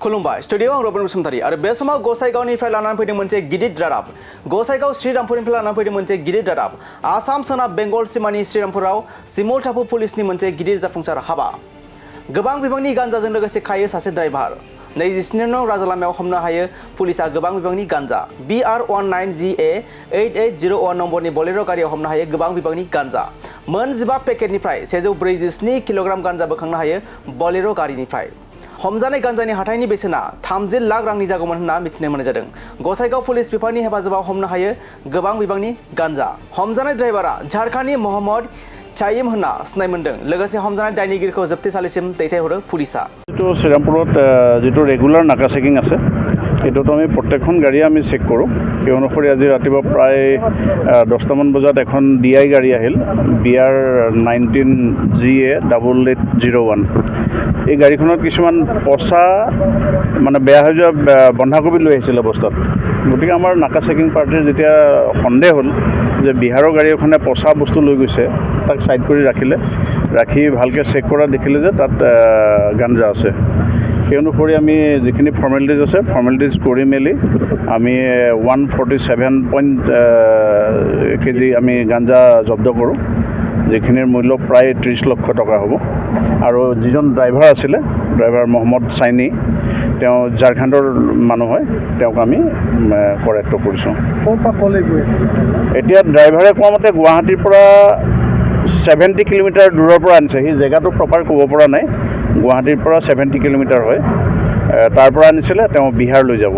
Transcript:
खुलुमबाय स्टुडियो आं रबिन बसुमतारी आरो बे समाव गसाइगावनिफ्राय लानानै फैदों मोनसे गिदिर रादाब गसाइगाव श्रीरामपुरनिफ्राय लानानै फैदों मोनसे गिदिर रादाब आसाम सोनाब बेंगल सीमानि श्रीरामपुराव सिमल थाफु पुलिसनि मोनसे गिदिर जाफुंसार हाबा गोबां बिबांनि गान्जाजों लोगोसे खायो सासे ड्राइभार 27 नं राजा लामायाव हमनो हायो पुलिसा गोबां बिबांनि गान्जा BR19GA 8801 नम्बरनि बोलेरो गारियाव हमनो हायो गोबां बिबांनि गान्जा मोन 15 पेकेटनिफ्राय 147 किल'ग्राम गान्जा बोखांनो हायो बोलेरो गारिनिफ्राय हमजानाय गान्जानि हाथाइनि बेसेना 30 लाख रांनि जागौमोन होनना मिथिनो मोननाय जादों गसाइगाव पुलिस बिफाननि हेफाजाबाव हमनो हायो गोबां बिबांनि गान्जा हमजानाय ड्राइभारा झारखन्डनि मोहम्मद चाइम होनना सिनाय मोनदों लोगोसे हमजानाय दायनिगिरिखौ जोबथेसालिसिम दैथायहरो पुलिसा जो श्रीरामपुरत जो रेगुलार नाका चेकिंग আছে এটোতো আমি প্রত্যেকখন গাড়ী আমি চেক কৰোঁ এই অনুসৰি আজি ৰাতিপুৱা প্ৰায় 10টামান বজাত এখন DI গাড়ী আহিল BR19GA 8801 এই গাড়ীখনত কিছুমান পচা মানে বেয়া হৈ যোৱা বন্ধাকবি লৈ আহিছিল অৱস্থাত গতিকে আমাৰ নাকা চেকিং পাৰ্টিৰ যেতিয়া সন্দেহ হ'ল যে বিহাৰৰ গাড়ী এখনে পচা বস্তু লৈ গৈছে তাক সাইড কৰি ৰাখি ভালকৈ চেক কৰা দেখিলে যে তাত গাঞ্জা আছে সেই অনুসৰি আমি যিখিনি ফৰ্মেলিটিজ আছে ফৰ্মেলিটিজ কৰি মেলি আমি 147 কেজি আমি গাঞ্জা জব্দ কৰোঁ যিখিনিৰ মূল্য প্ৰায় 30 লক্ষ টকা হ'ব আৰু যিজন ড্ৰাইভাৰ আছিলে ড্ৰাইভাৰ মোহাম্মদ চাইনি তেওঁ ঝাৰখণ্ডৰ মানুহ হয় তেওঁক আমি কৰেক্ট কৰিছোঁ এতিয়া ড্ৰাইভাৰে কোৱা মতে গুৱাহাটীৰ পৰা 70 কিলোমিটাৰ দূৰৰ পৰা আনিছে সেই জেগাটো প্ৰপাৰ ক'ব পৰা নাই গুৱাহাটীৰ পৰা 70 কিলোমিটাৰ হয় তাৰ পৰা আনিছিলে তেওঁ বিহাৰ লৈ যাব